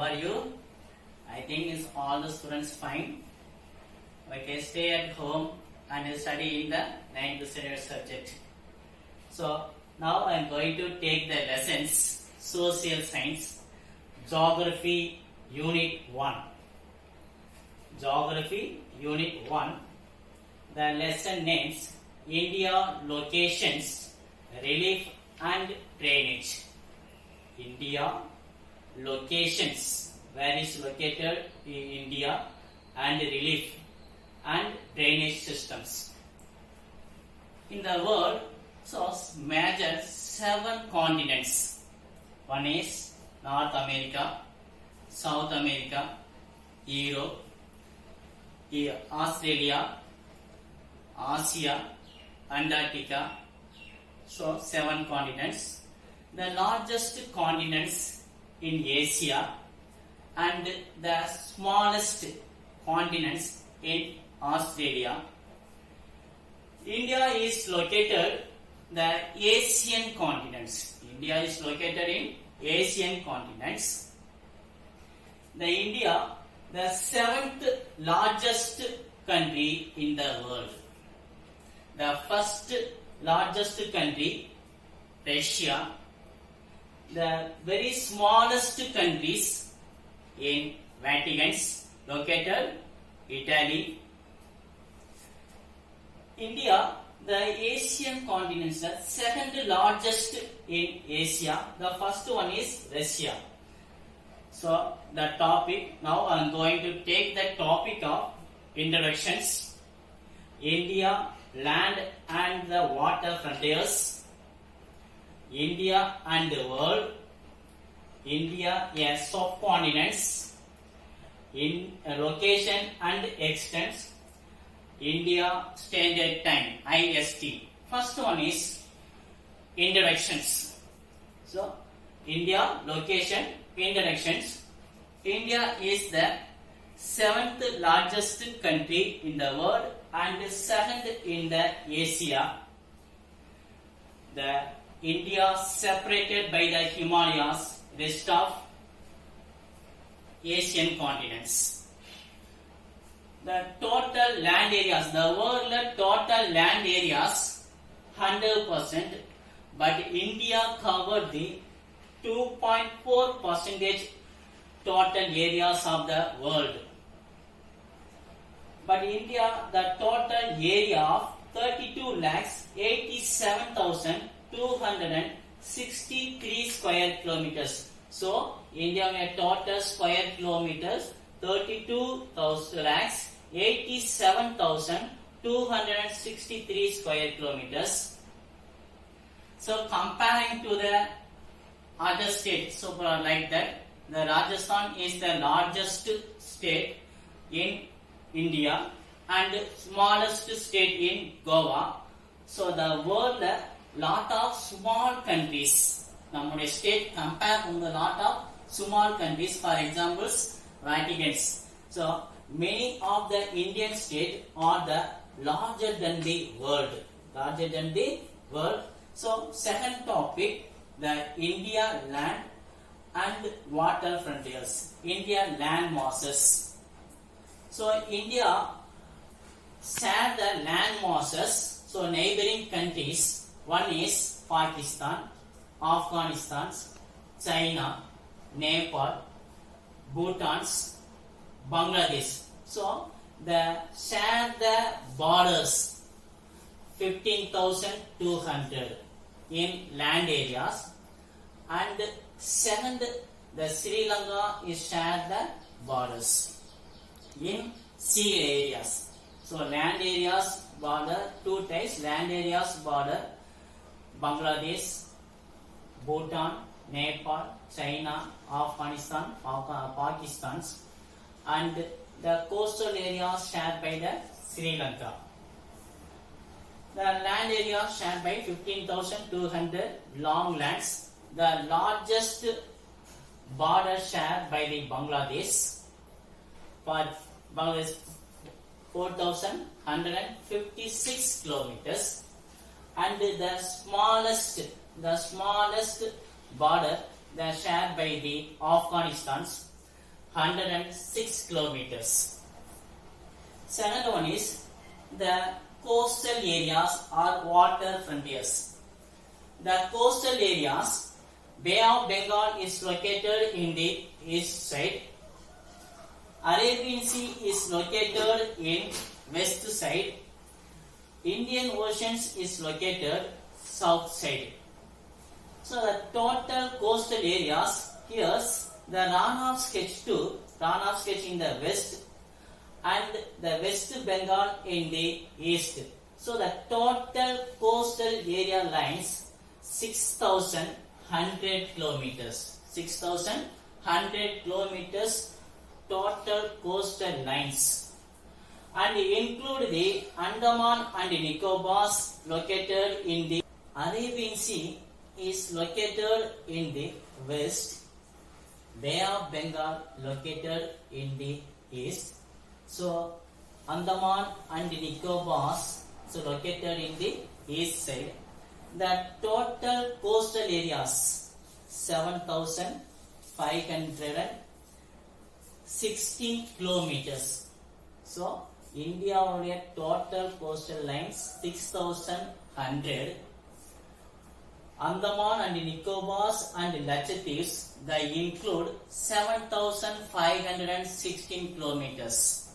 are you? I think is all the students fine. Okay, stay at home and study in the 9th standard subject. So now I am going to take the lessons social science, geography unit 1. Geography unit 1. The lesson names India locations, relief and drainage. India locations, where is located in India, and relief and drainage systems. In the world, so major 7 continents. One is North America, South America, Europe, Australia, Asia, Antarctica. So 7 continents. The largest continents in Asia and the smallest continents in Australia. India is located the Asian continents. India is located in Asian continents. The India, the 7th largest country in the world. The first largest country, Russia. The very smallest countries in Vatican's located Italy. India, the Asian continents, the 2nd largest in Asia. The first one is Russia. So the topic, now I am going to take the topic of introductions. India, land and the water frontiers. India and the world. India, a subcontinents. In location and extent. India Standard Time, IST. First one is introductions. So India location, introductions. India is the 7th largest country in the world and 2nd in the Asia. The India separated by the Himalayas, rest of Asian continents. The total land areas, the world total land areas 100%, but India covered the 2.4% total areas of the world. But India, the total area of 32,87,263 square kilometers. So India has total square kilometers 32,87,263 square kilometers. So comparing to the other states, so like that, the Rajasthan is the largest state in India and smallest state in Goa. So the world lot of small countries. Nammude state compare with a lot of small countries. For examples, Vaticans. So many of the Indian states are the larger than the world. Larger than the world. So second topic, the India land and water frontiers. India land masses. So India share the land masses. So neighboring countries. One is Pakistan, Afghanistan, China, Nepal, Bhutan, Bangladesh. So the share the borders 15,200 in land areas, and 2nd the Sri Lanka is share the borders in sea areas. So land areas border 2 types, land areas border Bangladesh, Bhutan, Nepal, China, Afghanistan, Pakistan, and the coastal areas shared by the Sri Lanka. The land area shared by 15,200 long lands. The largest border shared by the Bangladesh. For Bangladesh, 4,156 kilometers, and the smallest border shared by the Afghanistan 106 kilometers. Second one is the coastal areas or water frontiers. The coastal areas, Bay of Bengal is located in the east side. Arabian Sea is located in west side. Indian Oceans is located south side. So the total coastal areas, here's the Run of sketch 2, Run of sketch in the west and the West Bengal in the east. So the total coastal area lines 6,100 kilometers. 6,100 kilometers total coastal lines, and include the Andaman and Nicobars located in the Arabian Sea is located in the west, Bay of Bengal located in the east. So Andaman and Nicobars so located in the east side. The total coastal areas 7,516 kilometers. So India only total coastal lines 6,100. Andaman and Nicobars and Lakshadweeps they include 7,516 kilometers.